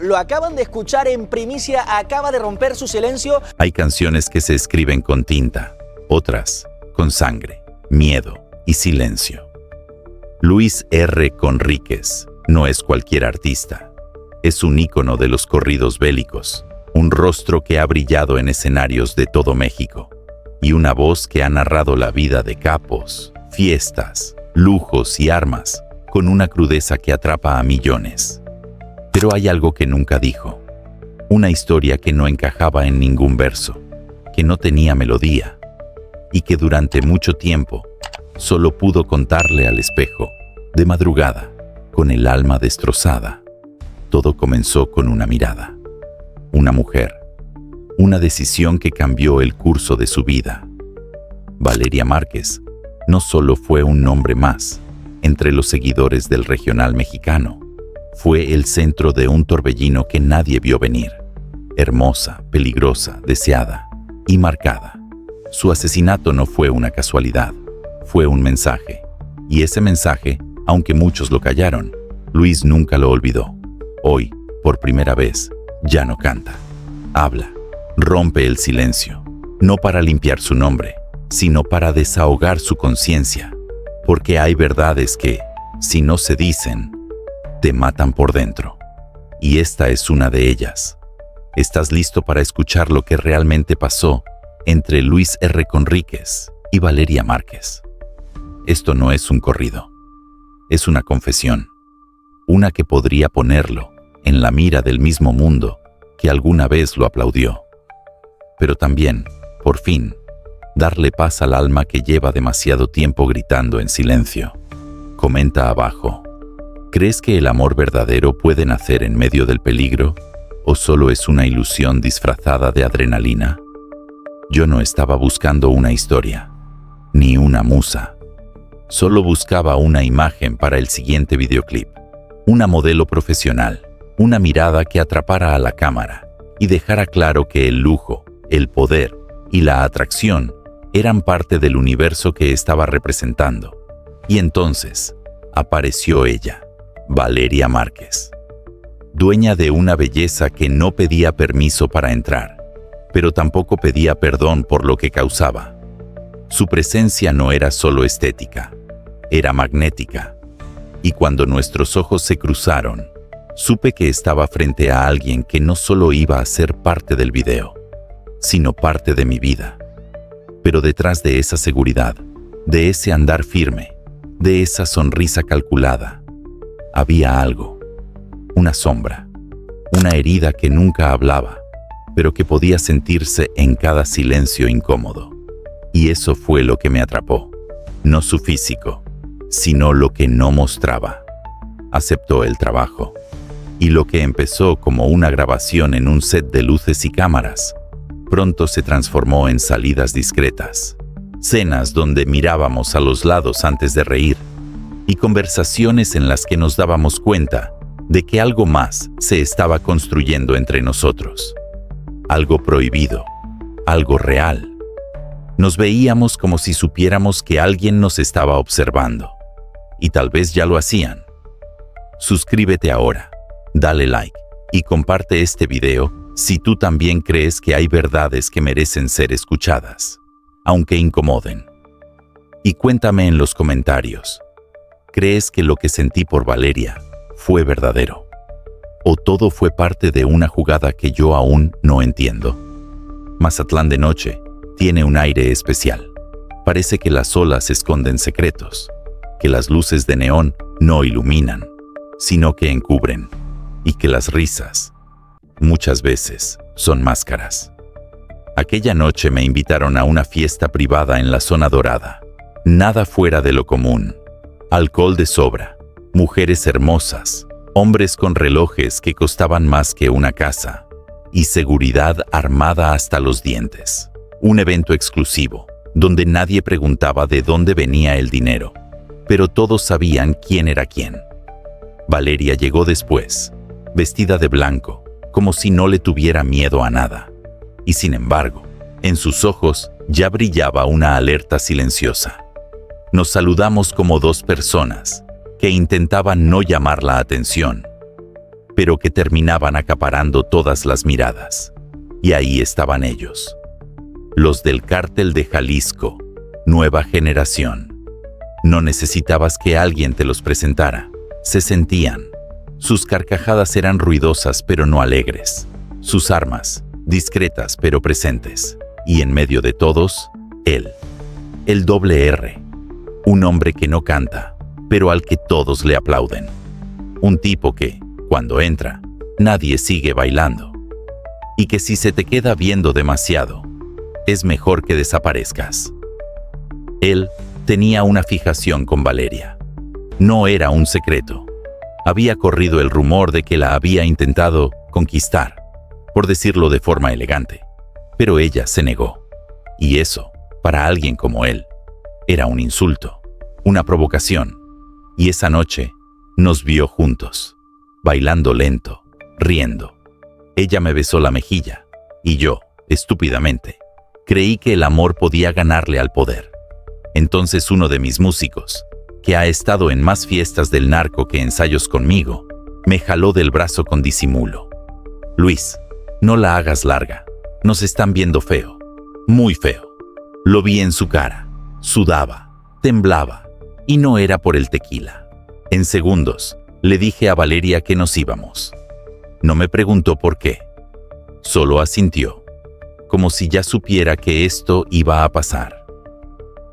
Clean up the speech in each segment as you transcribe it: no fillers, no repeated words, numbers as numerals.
Lo acaban de escuchar en primicia, acaba de romper su silencio. Hay canciones que se escriben con tinta, otras con sangre, miedo y silencio. Luis R. Conríquez no es cualquier artista. Es un ícono de los corridos bélicos, un rostro que ha brillado en escenarios de todo México y una voz que ha narrado la vida de capos, fiestas, lujos y armas con una crudeza que atrapa a millones. Pero hay algo que nunca dijo, una historia que no encajaba en ningún verso, que no tenía melodía y que durante mucho tiempo solo pudo contarle al espejo, de madrugada, con el alma destrozada. Todo comenzó con una mirada, una mujer, una decisión que cambió el curso de su vida. Valeria Márquez no solo fue un nombre más entre los seguidores del regional mexicano, fue el centro de un torbellino que nadie vio venir. Hermosa, peligrosa, deseada y marcada. Su asesinato no fue una casualidad, fue un mensaje. Y ese mensaje, aunque muchos lo callaron, Luis nunca lo olvidó. Hoy, por primera vez, ya no canta. Habla, rompe el silencio, no para limpiar su nombre, sino para desahogar su conciencia. Porque hay verdades que, si no se dicen, te matan por dentro. Y esta es una de ellas. ¿Estás listo para escuchar lo que realmente pasó entre Luis R. Conríquez y Valeria Márquez? Esto no es un corrido. Es una confesión. Una que podría ponerlo en la mira del mismo mundo que alguna vez lo aplaudió. Pero también, por fin, darle paz al alma que lleva demasiado tiempo gritando en silencio. Comenta abajo. ¿Crees que el amor verdadero puede nacer en medio del peligro o solo es una ilusión disfrazada de adrenalina? Yo no estaba buscando una historia, ni una musa. Solo buscaba una imagen para el siguiente videoclip. Una modelo profesional, una mirada que atrapara a la cámara y dejara claro que el lujo, el poder y la atracción eran parte del universo que estaba representando. Y entonces apareció ella, Valeria Márquez, dueña de una belleza que no pedía permiso para entrar, pero tampoco pedía perdón por lo que causaba. Su presencia no era solo estética, era magnética. Y cuando nuestros ojos se cruzaron, supe que estaba frente a alguien que no solo iba a ser parte del video, sino parte de mi vida. Pero detrás de esa seguridad, de ese andar firme, de esa sonrisa calculada, había algo, una sombra, una herida que nunca hablaba, pero que podía sentirse en cada silencio incómodo. Y eso fue lo que me atrapó, no su físico, sino lo que no mostraba. Aceptó el trabajo, y lo que empezó como una grabación en un set de luces y cámaras, pronto se transformó en salidas discretas, cenas donde mirábamos a los lados antes de reír, y conversaciones en las que nos dábamos cuenta de que algo más se estaba construyendo entre nosotros. Algo prohibido, algo real. Nos veíamos como si supiéramos que alguien nos estaba observando. Y tal vez ya lo hacían. Suscríbete ahora, dale like y comparte este video si tú también crees que hay verdades que merecen ser escuchadas, aunque incomoden. Y cuéntame en los comentarios, ¿crees que lo que sentí por Valeria fue verdadero? ¿O todo fue parte de una jugada que yo aún no entiendo? Mazatlán de noche tiene un aire especial. Parece que las olas esconden secretos, que las luces de neón no iluminan, sino que encubren, y que las risas, muchas veces, son máscaras. Aquella noche me invitaron a una fiesta privada en la zona dorada. Nada fuera de lo común. Alcohol de sobra, mujeres hermosas, hombres con relojes que costaban más que una casa, y seguridad armada hasta los dientes. Un evento exclusivo, donde nadie preguntaba de dónde venía el dinero, pero todos sabían quién era quién. Valeria llegó después, vestida de blanco, como si no le tuviera miedo a nada. Y sin embargo, en sus ojos ya brillaba una alerta silenciosa. Nos saludamos como dos personas que intentaban no llamar la atención, pero que terminaban acaparando todas las miradas. Y ahí estaban ellos, los del Cártel de Jalisco, nueva generación. No necesitabas que alguien te los presentara, se sentían. Sus carcajadas eran ruidosas pero no alegres, sus armas, discretas pero presentes. Y en medio de todos, él, el doble R, un hombre que no canta, pero al que todos le aplauden. Un tipo que, cuando entra, nadie sigue bailando. Y que si se te queda viendo demasiado, es mejor que desaparezcas. Él tenía una fijación con Valeria. No era un secreto. Había corrido el rumor de que la había intentado conquistar, por decirlo de forma elegante. Pero ella se negó. Y eso, para alguien como él, era un insulto, una provocación. Y esa noche nos vio juntos, bailando lento, riendo. Ella me besó la mejilla, y yo, estúpidamente, creí que el amor podía ganarle al poder. Entonces uno de mis músicos, que ha estado en más fiestas del narco que ensayos conmigo, me jaló del brazo con disimulo. Luis, no la hagas larga, nos están viendo feo, muy feo. Lo vi en su cara, sudaba, temblaba, y no era por el tequila. En segundos, le dije a Valeria que nos íbamos. No me preguntó por qué, solo asintió, como si ya supiera que esto iba a pasar.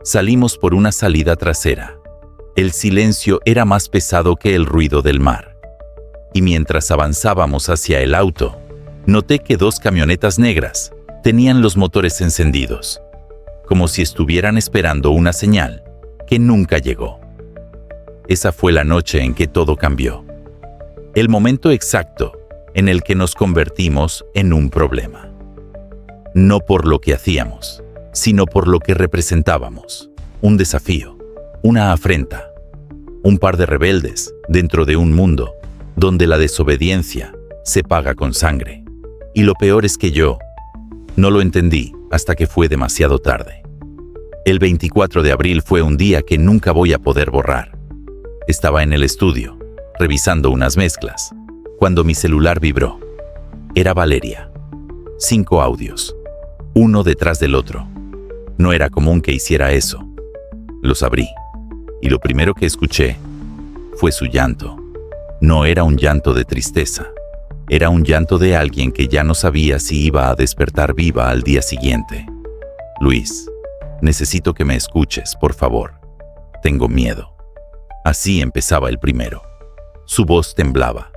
Salimos por una salida trasera. El silencio era más pesado que el ruido del mar. Y mientras avanzábamos hacia el auto, noté que 2 camionetas negras tenían los motores encendidos, como si estuvieran esperando una señal que nunca llegó. Esa fue la noche en que todo cambió. El momento exacto en el que nos convertimos en un problema. No por lo que hacíamos, sino por lo que representábamos. Un desafío, una afrenta, un par de rebeldes dentro de un mundo donde la desobediencia se paga con sangre. Y lo peor es que yo no lo entendí hasta que fue demasiado tarde. El 24 de abril fue un día que nunca voy a poder borrar. Estaba en el estudio, revisando unas mezclas, cuando mi celular vibró. Era Valeria. 5 audios, uno detrás del otro. No era común que hiciera eso. Los abrí, y lo primero que escuché fue su llanto. No era un llanto de tristeza, era un llanto de alguien que ya no sabía si iba a despertar viva al día siguiente. Luis, necesito que me escuches, por favor. Tengo miedo. Así empezaba el primero. Su voz temblaba,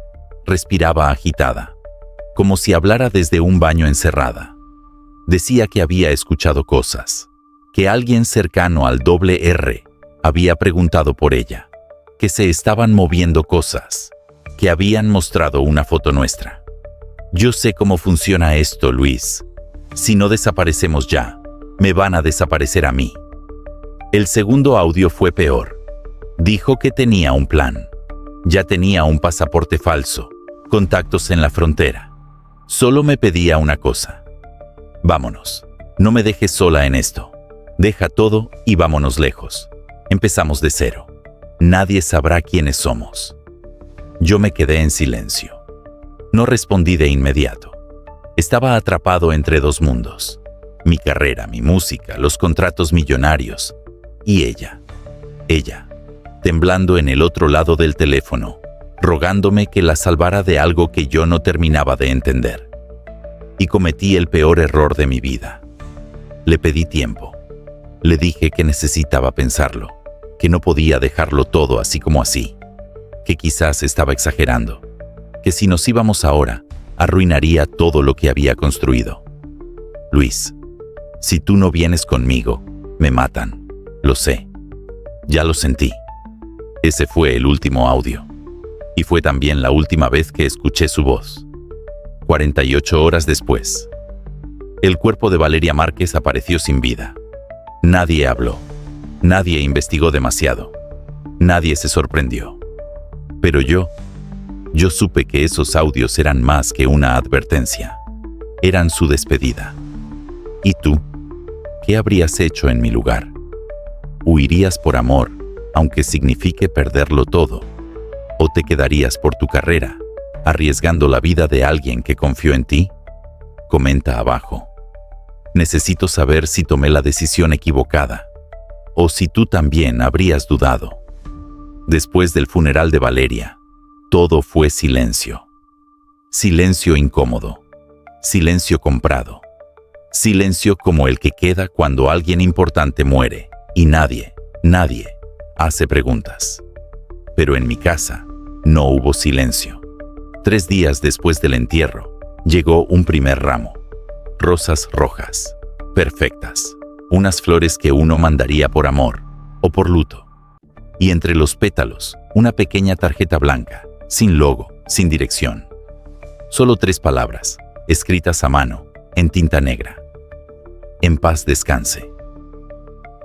respiraba agitada, como si hablara desde un baño encerrada. Decía que había escuchado cosas, que alguien cercano al doble R había preguntado por ella, que se estaban moviendo cosas, que habían mostrado una foto nuestra. Yo sé cómo funciona esto, Luis. Si no desaparecemos ya, me van a desaparecer a mí. El segundo audio fue peor. Dijo que tenía un plan. Ya tenía un pasaporte falso, contactos en la frontera. Solo me pedía una cosa. Vámonos. No me dejes sola en esto. Deja todo y vámonos lejos. Empezamos de cero. Nadie sabrá quiénes somos. Yo me quedé en silencio. No respondí de inmediato. Estaba atrapado entre 2 mundos. Mi carrera, mi música, los contratos millonarios. Y ella, temblando en el otro lado del teléfono, rogándome que la salvara de algo que yo no terminaba de entender. Y cometí el peor error de mi vida. Le pedí tiempo. Le dije que necesitaba pensarlo, que no podía dejarlo todo así como así, que quizás estaba exagerando, que si nos íbamos ahora, arruinaría todo lo que había construido. Luis, si tú no vienes conmigo, me matan. Lo sé. Ya lo sentí. Ese fue el último audio. Y fue también la última vez que escuché su voz. 48 horas después, el cuerpo de Valeria Márquez apareció sin vida. Nadie habló. Nadie investigó demasiado. Nadie se sorprendió. Pero yo supe que esos audios eran más que una advertencia. Eran su despedida. ¿Y tú? ¿Qué habrías hecho en mi lugar? ¿Huirías por amor, aunque signifique perderlo todo? ¿O te quedarías por tu carrera, arriesgando la vida de alguien que confió en ti? Comenta abajo. Necesito saber si tomé la decisión equivocada, o si tú también habrías dudado. Después del funeral de Valeria, todo fue silencio. Silencio incómodo. Silencio comprado. Silencio como el que queda cuando alguien importante muere y nadie hace preguntas. Pero en mi casa no hubo silencio. 3 días después del entierro, llegó un primer ramo. Rosas rojas, perfectas. Unas flores que uno mandaría por amor o por luto. Y entre los pétalos, una pequeña tarjeta blanca, sin logo, sin dirección. Solo 3 palabras, escritas a mano, en tinta negra. En paz descanse.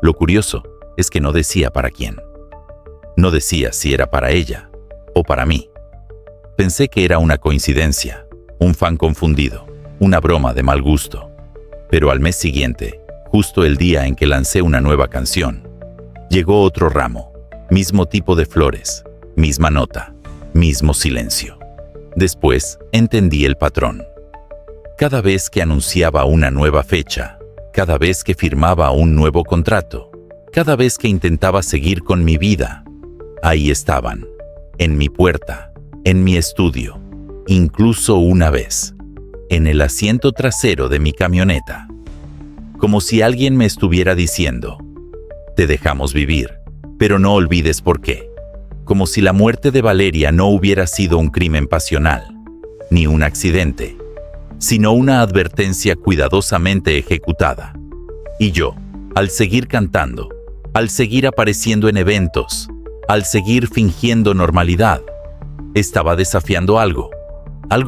Lo curioso es que no decía para quién. No decía si era para ella o para mí. Pensé que era una coincidencia, un fan confundido, una broma de mal gusto. Pero al mes siguiente, justo el día en que lancé una nueva canción, llegó otro ramo, mismo tipo de flores, misma nota, mismo silencio. Después entendí el patrón. Cada vez que anunciaba una nueva fecha, cada vez que firmaba un nuevo contrato, cada vez que intentaba seguir con mi vida, ahí estaban, en mi puerta, en mi estudio, incluso una vez, en el asiento trasero de mi camioneta. Como si alguien me estuviera diciendo, te dejamos vivir, pero no olvides por qué. Como si la muerte de Valeria no hubiera sido un crimen pasional, ni un accidente, sino una advertencia cuidadosamente ejecutada. Y yo, al seguir cantando, al seguir apareciendo en eventos, al seguir fingiendo normalidad, estaba desafiando algo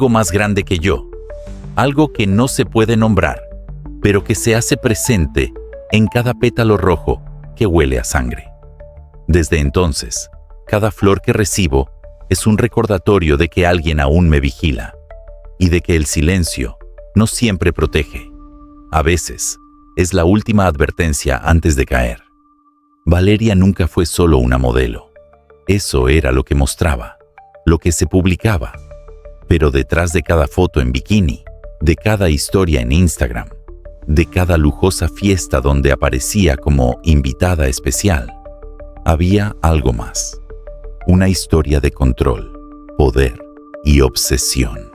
más grande que yo, algo que no se puede nombrar, pero que se hace presente en cada pétalo rojo que huele a sangre. Desde entonces, cada flor que recibo es un recordatorio de que alguien aún me vigila y de que el silencio no siempre protege. A veces, es la última advertencia antes de caer. Valeria nunca fue solo una modelo. Eso era lo que mostraba, lo que se publicaba. Pero detrás de cada foto en bikini, de cada historia en Instagram, de cada lujosa fiesta donde aparecía como invitada especial, había algo más. Una historia de control, poder y obsesión.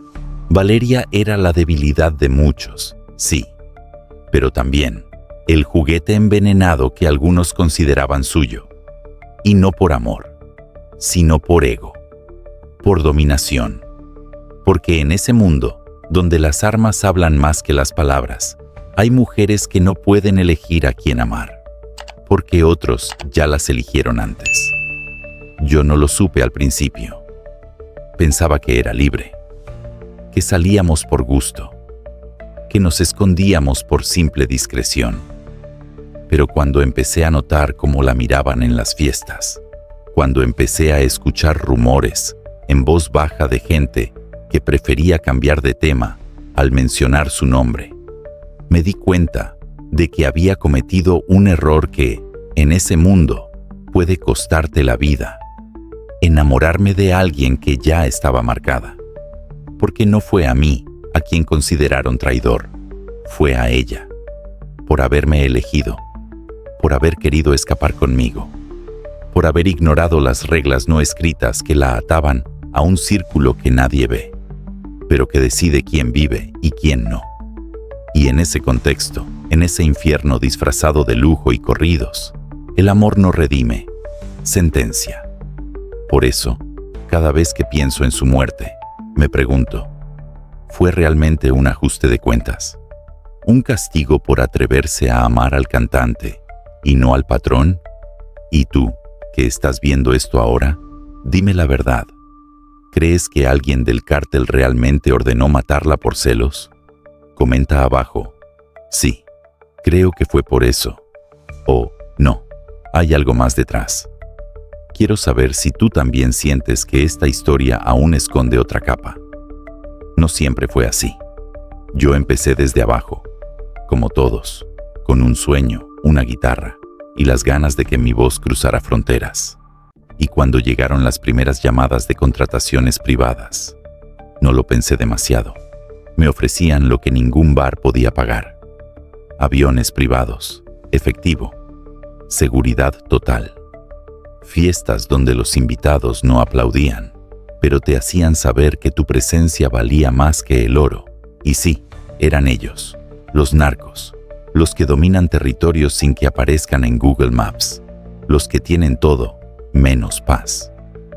Valeria era la debilidad de muchos, sí, pero también el juguete envenenado que algunos consideraban suyo. Y no por amor, sino por ego, por dominación. Porque en ese mundo, donde las armas hablan más que las palabras, hay mujeres que no pueden elegir a quién amar, porque otros ya las eligieron antes. Yo no lo supe al principio. Pensaba que era libre, que salíamos por gusto, que nos escondíamos por simple discreción. Pero cuando empecé a notar cómo la miraban en las fiestas, cuando empecé a escuchar rumores en voz baja de gente que prefería cambiar de tema al mencionar su nombre, me di cuenta de que había cometido un error que, en ese mundo, puede costarte la vida. Enamorarme de alguien que ya estaba marcada. Porque no fue a mí a quien consideraron traidor, fue a ella, por haberme elegido, por haber querido escapar conmigo, por haber ignorado las reglas no escritas que la ataban a un círculo que nadie ve, pero que decide quién vive y quién no. Y en ese contexto, en ese infierno disfrazado de lujo y corridos, el amor no redime, sentencia. Por eso, cada vez que pienso en su muerte, me pregunto, ¿fue realmente un ajuste de cuentas? ¿Un castigo por atreverse a amar al cantante y no al patrón? ¿Y tú, que estás viendo esto ahora, dime la verdad? ¿Crees que alguien del cártel realmente ordenó matarla por celos? Comenta abajo. Sí, creo que fue por eso. O no, hay algo más detrás. Quiero saber si tú también sientes que esta historia aún esconde otra capa. No siempre fue así. Yo empecé desde abajo, como todos, con un sueño, una guitarra y las ganas de que mi voz cruzara fronteras. Y cuando llegaron las primeras llamadas de contrataciones privadas, No lo pensé demasiado. Me ofrecían lo que ningún bar podía pagar. Aviones privados, efectivo, seguridad total. Fiestas donde los invitados no aplaudían, pero te hacían saber que tu presencia valía más que el oro. Y sí, eran ellos, los narcos, los que dominan territorios sin que aparezcan en Google Maps, los que tienen todo, menos paz.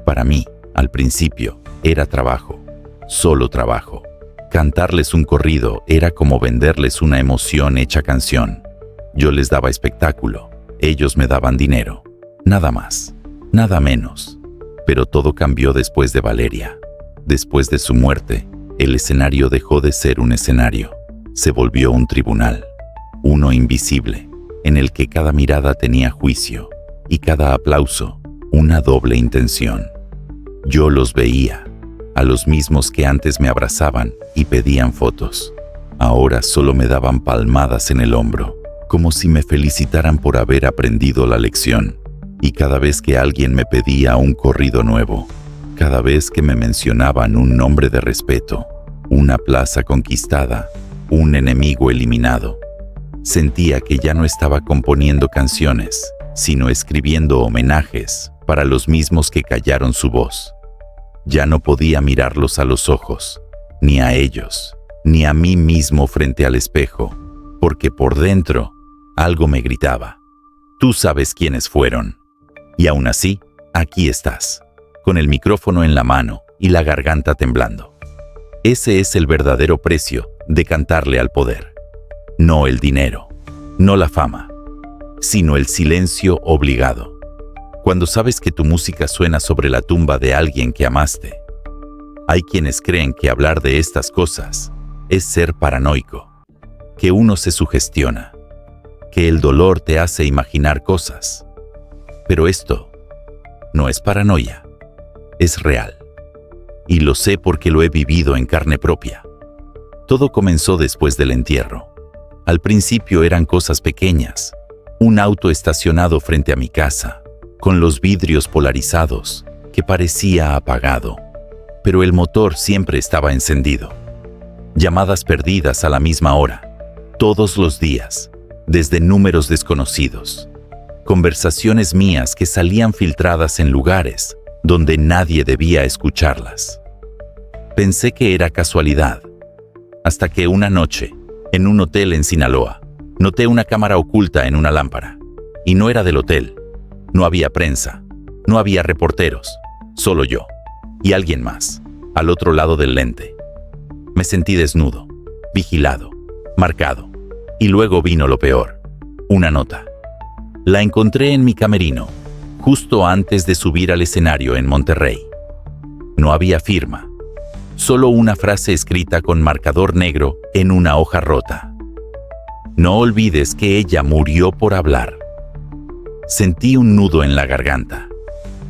Para mí, al principio, era trabajo, solo trabajo. Cantarles un corrido era como venderles una emoción hecha canción. Yo les daba espectáculo, ellos me daban dinero. Nada más, nada menos. Pero todo cambió después de Valeria. Después de su muerte, el escenario dejó de ser un escenario. Se volvió un tribunal, uno invisible, en el que cada mirada tenía juicio y cada aplauso una doble intención. Yo los veía, a los mismos que antes me abrazaban y pedían fotos. Ahora solo me daban palmadas en el hombro, como si me felicitaran por haber aprendido la lección. Y cada vez que alguien me pedía un corrido nuevo, cada vez que me mencionaban un nombre de respeto, una plaza conquistada, un enemigo eliminado, sentía que ya no estaba componiendo canciones, sino escribiendo homenajes para los mismos que callaron su voz. Ya no podía mirarlos a los ojos, ni a ellos, ni a mí mismo frente al espejo, porque por dentro algo me gritaba: tú sabes quiénes fueron. Y aún así, aquí estás, con el micrófono en la mano y la garganta temblando. Ese es el verdadero precio de cantarle al poder. No el dinero, no la fama, sino el silencio obligado. Cuando sabes que tu música suena sobre la tumba de alguien que amaste. Hay quienes creen que hablar de estas cosas es ser paranoico, que uno se sugestiona, que el dolor te hace imaginar cosas. Pero esto no es paranoia, es real. Y lo sé porque lo he vivido en carne propia. Todo comenzó después del entierro. Al principio eran cosas pequeñas, un auto estacionado frente a mi casa, con los vidrios polarizados, que parecía apagado, pero el motor siempre estaba encendido. Llamadas perdidas a la misma hora, todos los días, desde números desconocidos. Conversaciones mías que salían filtradas en lugares donde nadie debía escucharlas. Pensé que era casualidad, hasta que una noche, en un hotel en Sinaloa, noté una cámara oculta en una lámpara. Y no era del hotel. No había prensa, no había reporteros, solo yo y alguien más, al otro lado del lente. Me sentí desnudo, vigilado, marcado, y luego vino lo peor, una nota. La encontré en mi camerino, justo antes de subir al escenario en Monterrey. No había firma, solo una frase escrita con marcador negro en una hoja rota. No olvides que ella murió por hablar. Sentí un nudo en la garganta.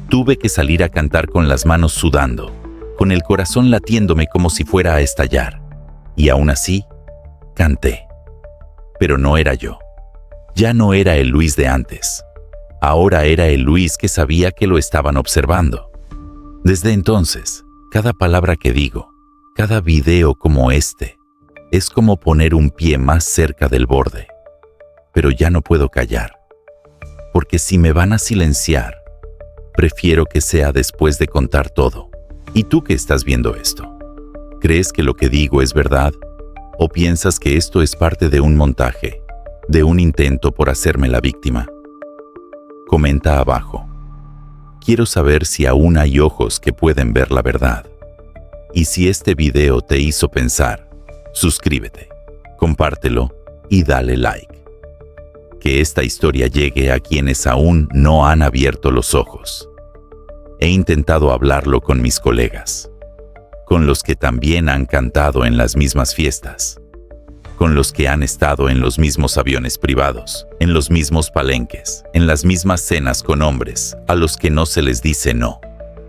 Tuve que salir a cantar con las manos sudando, con el corazón latiéndome como si fuera a estallar. Y aún así, canté. Pero no era yo. Ya no era el Luis de antes. Ahora era el Luis que sabía que lo estaban observando. Desde entonces, cada palabra que digo, cada video como este, es como poner un pie más cerca del borde. Pero ya no puedo callar. Porque si me van a silenciar, prefiero que sea después de contar todo. ¿Y tú que estás viendo esto? ¿Crees que lo que digo es verdad? ¿O piensas que esto es parte de un montaje, de un intento por hacerme la víctima? Comenta abajo. Quiero saber si aún hay ojos que pueden ver la verdad. Y si este video te hizo pensar, suscríbete, compártelo y dale like. Que esta historia llegue a quienes aún no han abierto los ojos. He intentado hablarlo con mis colegas, con los que también han cantado en las mismas fiestas, con los que han estado en los mismos aviones privados, en los mismos palenques, en las mismas cenas con hombres a los que no se les dice no.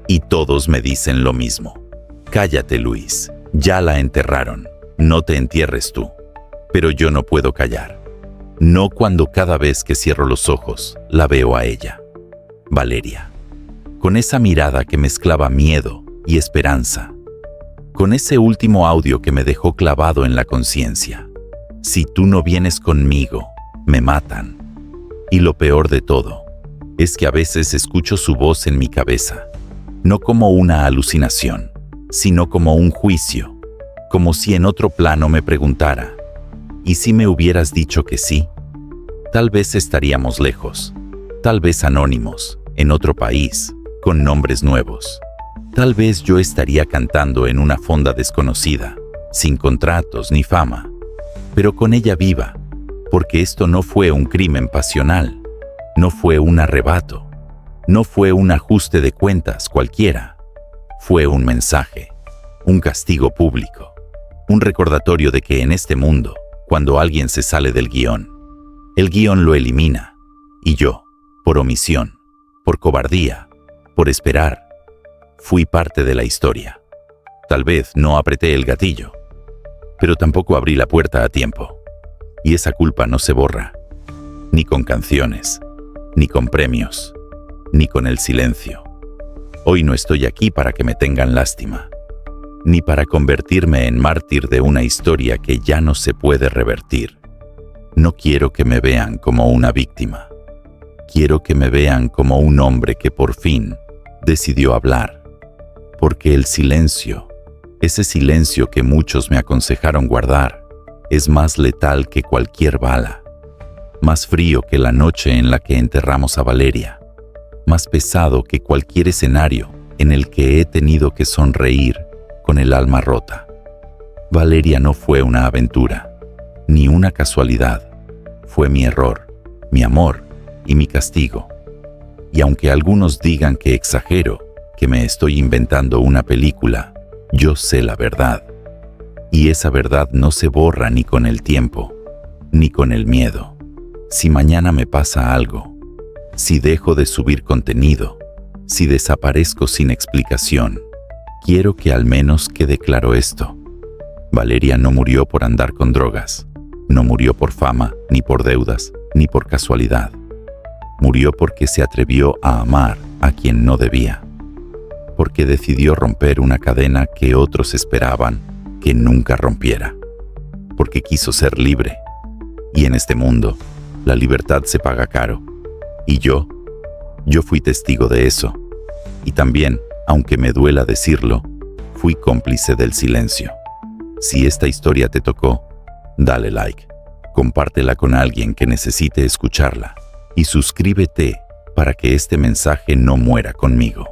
Y todos me dicen lo mismo. Cállate, Luis, ya la enterraron, no te entierres tú. Pero yo no puedo callar. No cuando cada vez que cierro los ojos la veo a ella, Valeria, con esa mirada que mezclaba miedo y esperanza. con ese último audio que me dejó clavado en la conciencia. Si tú no vienes conmigo, me matan. Y lo peor de todo, es que a veces escucho su voz en mi cabeza, no como una alucinación, sino como un juicio, como si en otro plano me preguntara, ¿y si me hubieras dicho que sí? Tal vez estaríamos lejos, tal vez anónimos, en otro país, con nombres nuevos. Tal vez yo estaría cantando en una fonda desconocida, sin contratos ni fama, pero con ella viva, porque esto no fue un crimen pasional, no fue un arrebato, no fue un ajuste de cuentas cualquiera, fue un mensaje, un castigo público, un recordatorio de que en este mundo, cuando alguien se sale del guión, el guión lo elimina, y yo, por omisión, por cobardía, por esperar, fui parte de la historia. Tal vez no apreté el gatillo, pero tampoco abrí la puerta a tiempo. Y esa culpa no se borra, ni con canciones, ni con premios, ni con el silencio. Hoy no estoy aquí para que me tengan lástima, ni para convertirme en mártir de una historia que ya no se puede revertir. No quiero que me vean como una víctima. Quiero que me vean como un hombre que por fin decidió hablar. Porque el silencio, ese silencio que muchos me aconsejaron guardar, es más letal que cualquier bala, más frío que la noche en la que enterramos a Valeria, más pesado que cualquier escenario en el que he tenido que sonreír con el alma rota. Valeria no fue una aventura, ni una casualidad, fue mi error, mi amor y mi castigo. Y aunque algunos digan que exagero, que me estoy inventando una película, yo sé la verdad. Y esa verdad no se borra ni con el tiempo, ni con el miedo. Si mañana me pasa algo, si dejo de subir contenido, si desaparezco sin explicación, quiero que al menos quede claro esto. Valeria no murió por andar con drogas, no murió por fama, ni por deudas, ni por casualidad. Murió porque se atrevió a amar a quien no debía, porque decidió romper una cadena que otros esperaban que nunca rompiera, porque quiso ser libre. Y en este mundo, la libertad se paga caro. Y yo fui testigo de eso. Y también, aunque me duela decirlo, fui cómplice del silencio. Si esta historia te tocó, dale like, compártela con alguien que necesite escucharla y suscríbete para que este mensaje no muera conmigo.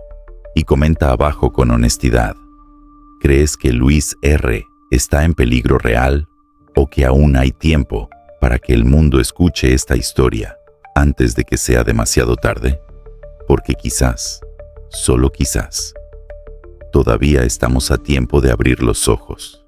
Y comenta abajo con honestidad. ¿Crees que Luis R. está en peligro real o que aún hay tiempo para que el mundo escuche esta historia antes de que sea demasiado tarde? Porque quizás, solo quizás, todavía estamos a tiempo de abrir los ojos.